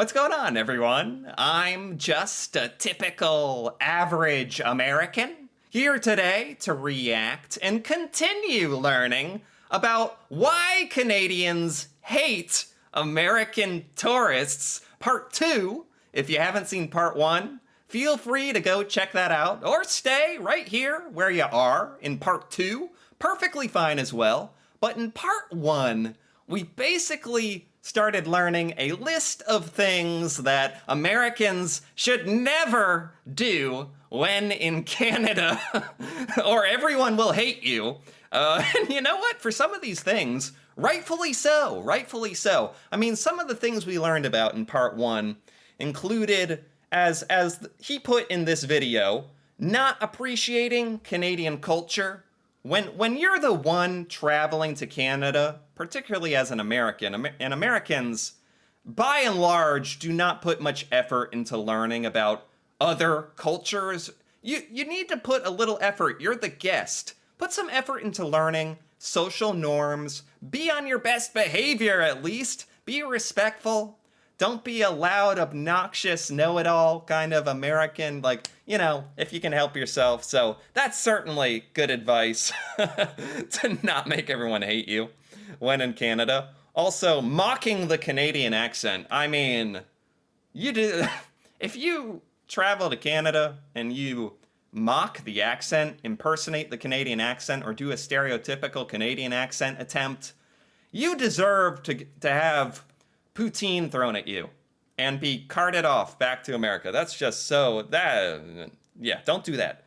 What's going on, everyone? I'm just a typical average American here today to react and continue learning about why Canadians hate American tourists. Part 2. If you haven't seen Part 1, feel free to go check that out or stay right here where you are in Part 2. Perfectly fine as well. But in Part 1, we basically started learning a list of things that Americans should never do when in Canada, or everyone will hate you. And you know what? For some of these things, rightfully so, rightfully so. I mean, some of the things we learned about in part 1 included, as he put in this video, not appreciating Canadian culture. When you're the one traveling to Canada, particularly as an American, and Americans, by and large, do not put much effort into learning about other cultures. You need to put a little effort. You're the guest. Put some effort into learning social norms. Be on your best behavior, at least. Be respectful. Don't be a loud, obnoxious, know-it-all kind of American, like, you know, if you can help yourself. So that's certainly good advice to not make everyone hate you when in Canada. Also, mocking the Canadian accent. I mean, you do. If you travel to Canada and you mock the accent, impersonate the Canadian accent, or do a stereotypical Canadian accent attempt, you deserve to have poutine thrown at you and be carted off back to America. That's just so yeah, don't do that.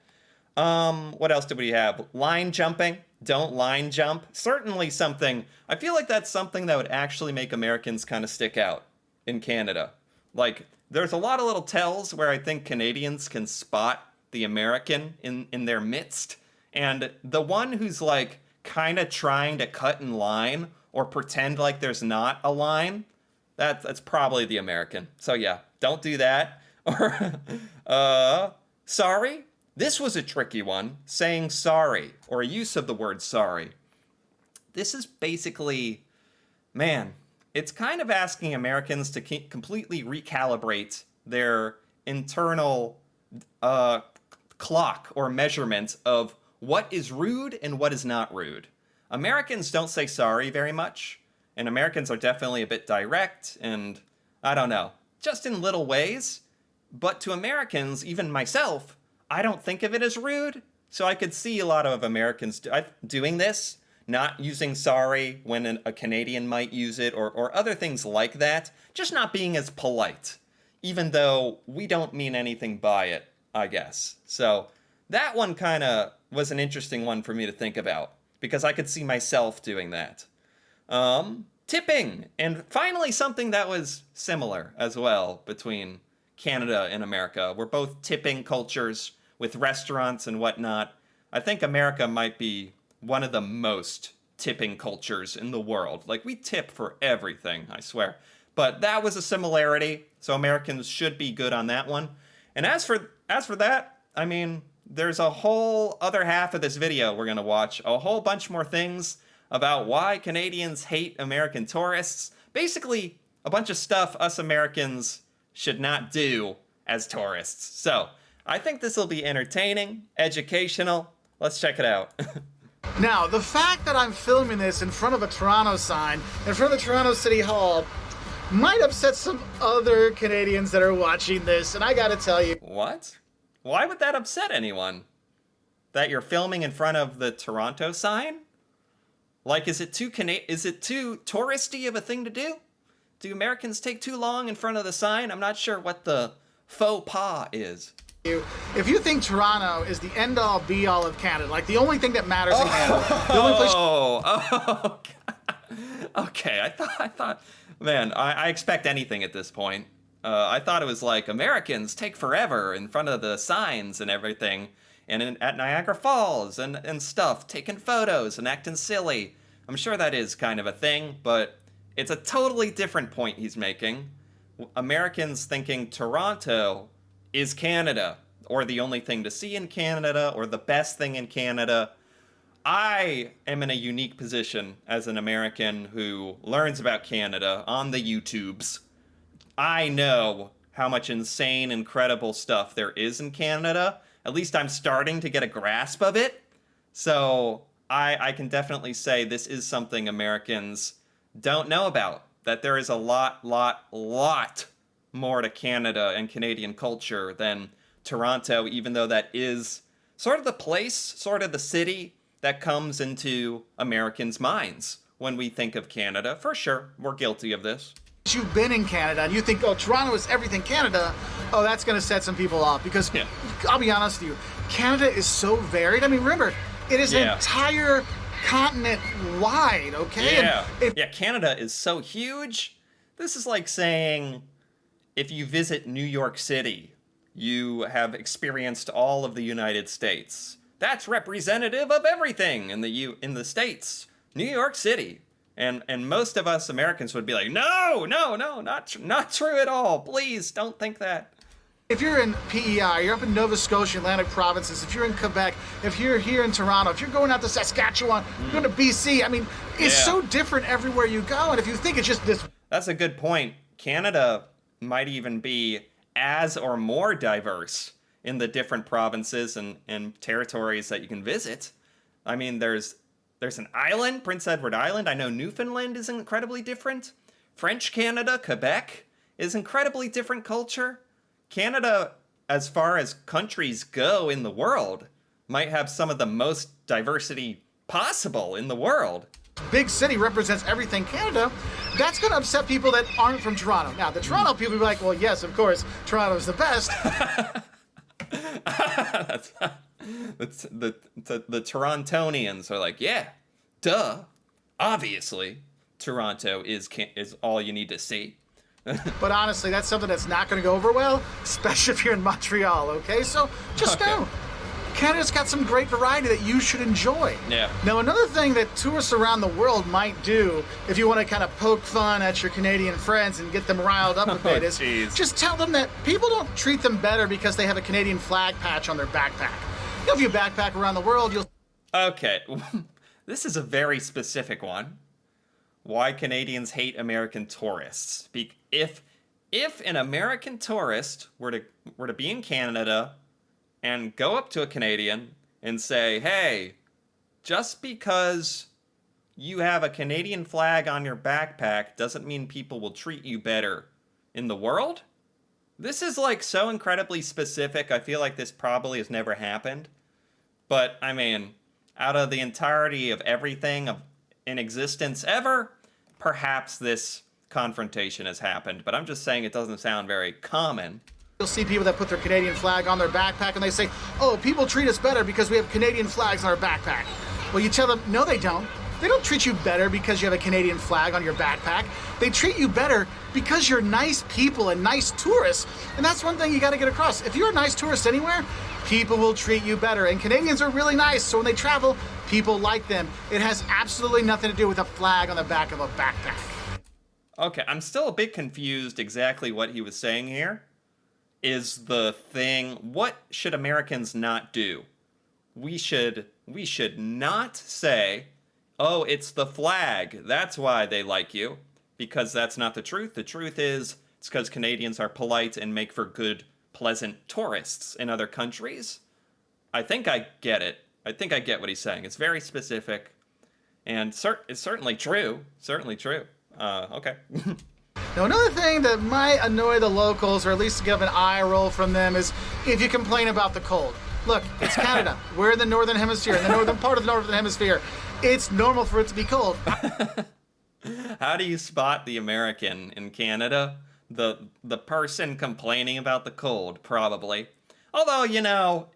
What else did we have? Line jumping. Don't line jump. Certainly something, I feel like that's something that would actually make Americans kind of stick out in Canada. Like, there's a lot of little tells where I think Canadians can spot the American in their midst. And the one who's like kind of trying to cut in line or pretend like there's not a line, that's probably the American. So yeah, don't do that. Or, sorry? This was a tricky one. Saying sorry, or use of the word sorry. This is basically, man, it's kind of asking Americans to completely recalibrate their internal clock or measurement of what is rude and what is not rude. Americans don't say sorry very much. And Americans are definitely a bit direct and, I don't know, just in little ways. But to Americans, even myself, I don't think of it as rude. So I could see a lot of Americans doing this, not using sorry when a Canadian might use it, or other things like that. Just not being as polite, even though we don't mean anything by it, I guess. So that one kind of was an interesting one for me to think about, because I could see myself doing that. Tipping. And finally, something that was similar as well between Canada and America. We're both tipping cultures with restaurants and whatnot. I think America might be one of the most tipping cultures in the world. Like, we tip for everything, I swear. But that was a similarity, so Americans should be good on that one. And as for that, I mean, there's a whole other half of this video we're going to watch. A whole bunch more things about why Canadians hate American tourists. Basically, a bunch of stuff us Americans should not do as tourists. So, I think this will be entertaining, educational. Let's check it out. Now, the fact that I'm filming this in front of a Toronto sign, in front of the Toronto City Hall, might upset some other Canadians that are watching this, and I gotta tell you... What? Why would that upset anyone? That you're filming in front of the Toronto sign? Like, is it too touristy of a thing to do? Do Americans take too long in front of the sign? I'm not sure what the faux pas is. If you think Toronto is the end-all, be-all of Canada, like the only thing that matters in Canada, the only place... Okay, I thought, man, I expect anything at this point. I thought it was like Americans take forever in front of the signs and everything. And at Niagara Falls and stuff, taking photos and acting silly. I'm sure that is kind of a thing, but it's a totally different point he's making. Americans thinking Toronto is Canada, or the only thing to see in Canada, or the best thing in Canada. I am in a unique position as an American who learns about Canada on the YouTubes, I know how much insane, incredible stuff there is in Canada. At least I'm starting to get a grasp of it. So I can definitely say this is something Americans don't know about. That there is a lot more to Canada and Canadian culture than Toronto, even though that is sort of the place, sort of the city that comes into Americans' minds when we think of Canada. For sure, we're guilty of this. You've been in Canada and you think, oh, Toronto is everything Canada, oh, that's going to set some people off. Because I'll be honest with you, Canada is so varied. I mean, remember, it is an entire continent wide, okay? Yeah, Canada is so huge. This is like saying if you visit New York City, you have experienced all of the United States. That's representative of everything in the States. New York City. And most of us Americans would be like, no, not true at all. Please don't think that. If you're in PEI, you're up in Nova Scotia, Atlantic provinces, if you're in Quebec, if you're here in Toronto, if you're going out to Saskatchewan, you're going to BC, I mean, it's so different everywhere you go. And if you think it's just this... That's a good point. Canada might even be as or more diverse in the different provinces and territories that you can visit. I mean, there's an island, Prince Edward Island. I know Newfoundland is incredibly different. French Canada, Quebec, is incredibly different culture. Canada, as far as countries go in the world, might have some of the most diversity possible in the world. Big city represents everything Canada. That's going to upset people that aren't from Toronto. Now, the Toronto people will be like, well, yes, of course, Toronto's the best. The Torontonians are like, yeah, duh, obviously, Toronto is all you need to see. But honestly, that's something that's not going to go over well, especially if you're in Montreal, okay? So just know, Canada's got some great variety that you should enjoy. Yeah. Now, another thing that tourists around the world might do, if you want to kind of poke fun at your Canadian friends and get them riled up a bit, is just tell them that people don't treat them better because they have a Canadian flag patch on their backpack. You know, if you backpack around the world, you'll... Okay, this is a very specific one. Why Canadians hate American tourists. If an American tourist were to be in Canada and go up to a Canadian and say, hey, just because you have a Canadian flag on your backpack doesn't mean people will treat you better in the world? This is like so incredibly specific. I feel like this probably has never happened. But I mean, out of the entirety of everything in existence ever, perhaps this confrontation has happened. But I'm just saying it doesn't sound very common. You'll see people that put their Canadian flag on their backpack and they say, oh, people treat us better because we have Canadian flags on our backpack. Well, you tell them, no, they don't. They don't treat you better because you have a Canadian flag on your backpack. They treat you better because you're nice people and nice tourists. And that's one thing you got to get across. If you're a nice tourist anywhere, people will treat you better. And Canadians are really nice, so when they travel, people like them. It has absolutely nothing to do with a flag on the back of a backpack. Okay, I'm still a bit confused exactly what he was saying here. Is the thing, what should Americans not do? We should not say, oh, it's the flag, that's why they like you, because that's not the truth. The truth is, it's because Canadians are polite and make for good, pleasant tourists in other countries. I think I get it. I think I get what he's saying. It's very specific, and it's certainly true. Certainly true. Okay. Now, another thing that might annoy the locals, or at least give an eye roll from them, is if you complain about the cold. Look, it's Canada. We're in the northern hemisphere, in the northern part of the northern hemisphere. It's normal for it to be cold. How do you spot the American in Canada? The person complaining about the cold, probably. Although, you know,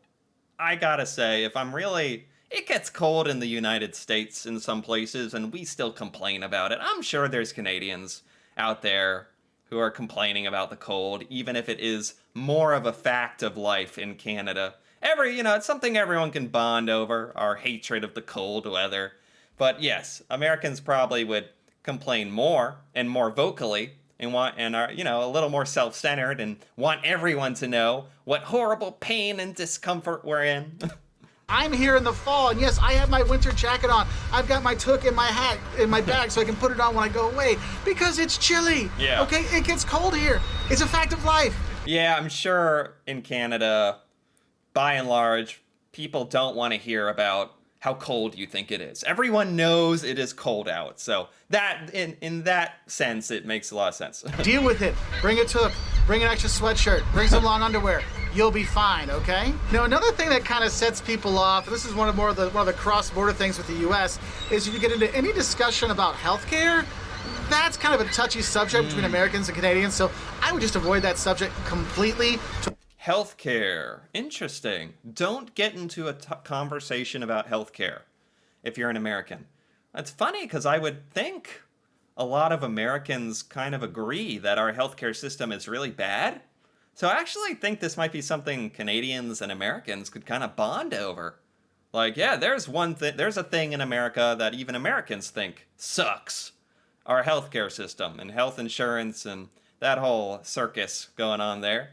I gotta say, it gets cold in the United States in some places, and we still complain about it. I'm sure there's Canadians out there who are complaining about the cold, even if it is more of a fact of life in Canada. It's something everyone can bond over, our hatred of the cold weather. But yes, Americans probably would complain more and more vocally and are, a little more self-centered and want everyone to know what horrible pain and discomfort we're in. I'm here in the fall, and yes, I have my winter jacket on. I've got my toque in my hat, in my bag, so I can put it on when I go away, because it's chilly. Yeah. Okay, it gets cold here. It's a fact of life. Yeah, I'm sure in Canada, by and large, people don't want to hear about how cold you think it is. Everyone knows it is cold out. So that in that sense, it makes a lot of sense. Deal with it. Bring a toque. Bring an extra sweatshirt. Bring some long underwear. You'll be fine, okay? Now, another thing that kind of sets people off, and this is one of the cross-border things with the U.S., is if you get into any discussion about healthcare, that's kind of a touchy subject between Americans and Canadians, so I would just avoid that subject completely. Healthcare. Interesting. Don't get into a conversation about healthcare if you're an American. It's funny because I would think a lot of Americans kind of agree that our healthcare system is really bad. So I actually think this might be something Canadians and Americans could kind of bond over. Like, yeah, there's a thing in America that even Americans think sucks. Our healthcare system and health insurance and that whole circus going on there.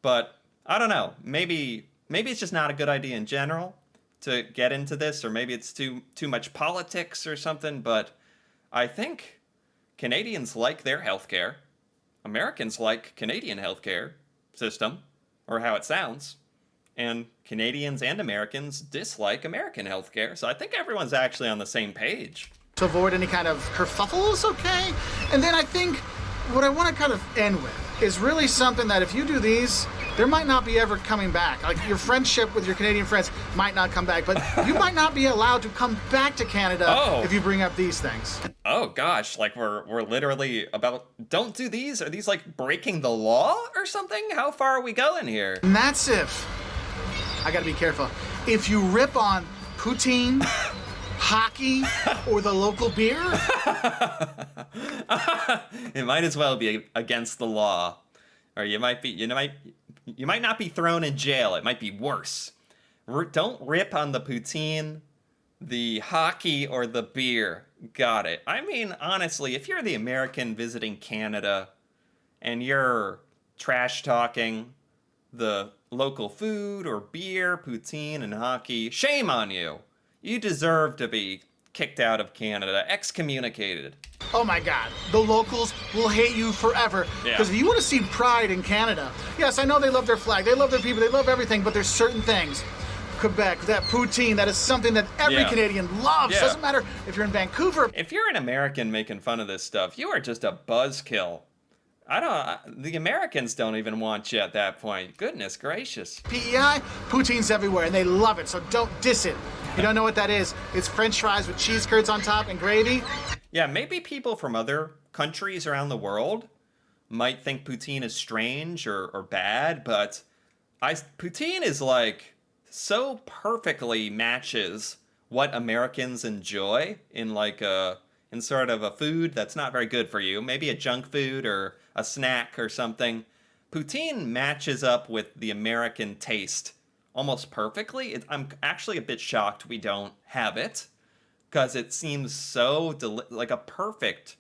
But I don't know. Maybe it's just not a good idea in general to get into this, or maybe it's too much politics or something. But I think Canadians like their healthcare. Americans like Canadian healthcare system, or how it sounds. And Canadians and Americans dislike American healthcare. So I think everyone's actually on the same page. To avoid any kind of kerfuffles, okay? And then I think what I want to kind of end with is really something that if you do these, there might not be ever coming back. Like, your friendship with your Canadian friends might not come back, but you might not be allowed to come back to Canada if you bring up these things. Oh gosh, like we're literally about, don't do these? Are these like breaking the law or something? How far are we going here? And that's if, I gotta be careful, if you rip on poutine, hockey, or the local beer. It might as well be against the law. Or you might not be thrown in jail. It might be worse. Don't rip on the poutine, the hockey, or the beer. Got it. I mean, honestly, if you're the American visiting Canada and you're trash talking the local food or beer, poutine, and hockey, shame on you. You deserve to be kicked out of Canada, excommunicated. Oh my God, the locals will hate you forever. Because if you want to see pride in Canada, yes, I know they love their flag, they love their people, they love everything, but there's certain things. Quebec, that poutine, that is something that every Canadian loves. Doesn't matter if you're in Vancouver. If you're an American making fun of this stuff, you are just a buzzkill. The Americans don't even want you at that point. Goodness gracious. PEI, poutine's everywhere, and they love it, so don't diss it. You don't know what that is? It's French fries with cheese curds on top and gravy. Yeah, maybe people from other countries around the world might think poutine is strange or bad, but poutine is like so perfectly matches what Americans enjoy in sort of a food that's not very good for you, maybe a junk food or a snack or something. Poutine matches up with the American taste almost perfectly. I'm actually a bit shocked we don't have it, because it seems so like a perfect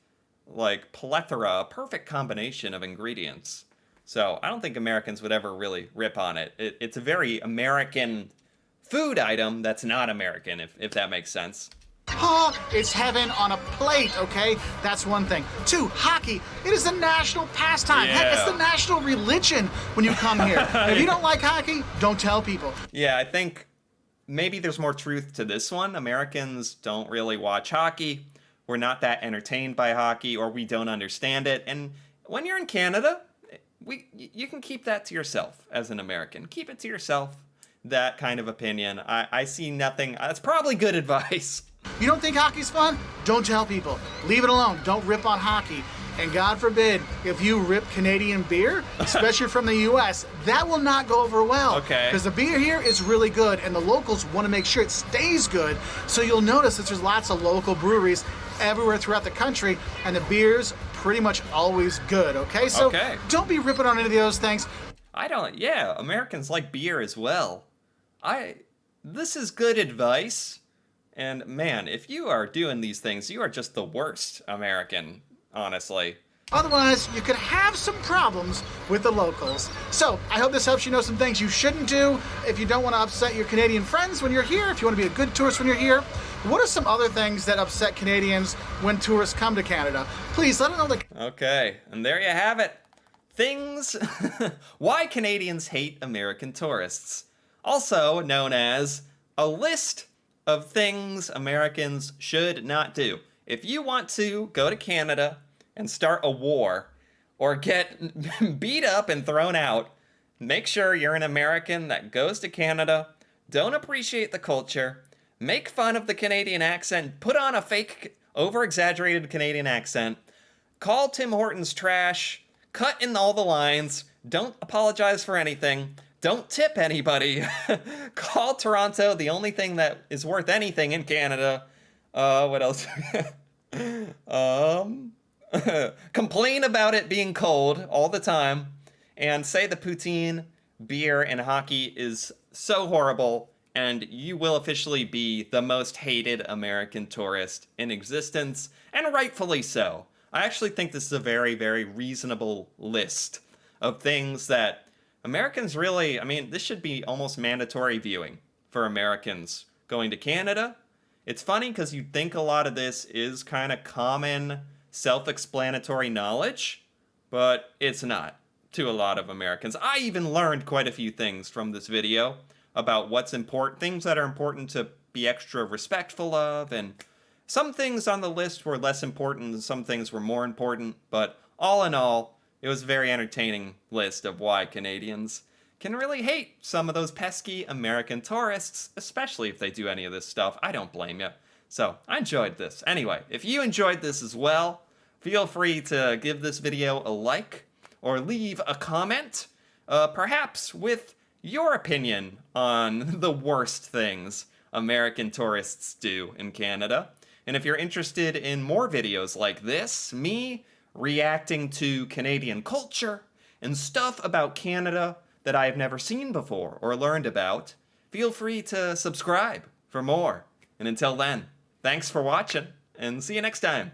plethora, a perfect combination of ingredients. So I don't think Americans would ever really rip on it. It's a very American food item that's not American, if that makes sense. Oh, it's heaven on a plate, okay? That's one thing. 2, hockey. It is the national pastime. Yeah. Heck, it's the national religion when you come here. If you don't like hockey, don't tell people. Yeah, I think maybe there's more truth to this one. Americans don't really watch hockey. We're not that entertained by hockey, or we don't understand it. And when you're in Canada, you can keep that to yourself as an American. Keep it to yourself, that kind of opinion. I see nothing. That's probably good advice. You don't think hockey's fun? Don't tell people. Leave it alone. Don't rip on hockey. And God forbid, if you rip Canadian beer, especially from the U.S., that will not go over well. Okay. Because the beer here is really good, and the locals want to make sure it stays good. So you'll notice that there's lots of local breweries everywhere throughout the country, and the beer's pretty much always good, okay? So don't be ripping on any of those things. Americans like beer as well. This is good advice. And man, if you are doing these things, you are just the worst American, honestly. Otherwise, you could have some problems with the locals. So, I hope this helps you know some things you shouldn't do if you don't want to upset your Canadian friends when you're here, if you want to be a good tourist when you're here. What are some other things that upset Canadians when tourists come to Canada? Please let them know. Okay, and there you have it. Things why Canadians hate American tourists. Also known as a list of things Americans should not do. If you want to go to Canada and start a war or get beat up and thrown out, make sure you're an American that goes to Canada, don't appreciate the culture, make fun of the Canadian accent, put on a fake, over-exaggerated Canadian accent, call Tim Hortons trash, cut in all the lines, don't apologize for anything, don't tip anybody, call Toronto the only thing that is worth anything in Canada. What else? Complain about it being cold all the time, and say the poutine, beer, and hockey is so horrible, and you will officially be the most hated American tourist in existence, and rightfully so. I actually think this is a very, very reasonable list of things that Americans really, I mean, this should be almost mandatory viewing for Americans going to Canada. It's funny because you'd think a lot of this is kind of common, self-explanatory knowledge, but it's not to a lot of Americans. I even learned quite a few things from this video about what's important, things that are important to be extra respectful of, and some things on the list were less important and some things were more important, but all in all, it was a very entertaining list of why Canadians can really hate some of those pesky American tourists, especially if they do any of this stuff. I don't blame you. So, I enjoyed this. Anyway, if you enjoyed this as well, feel free to give this video a like or leave a comment, perhaps with your opinion on the worst things American tourists do in Canada. And if you're interested in more videos like this, me reacting to Canadian culture and stuff about Canada that I have never seen before or learned about, feel free to subscribe for more. And until then, thanks for watching, and see you next time.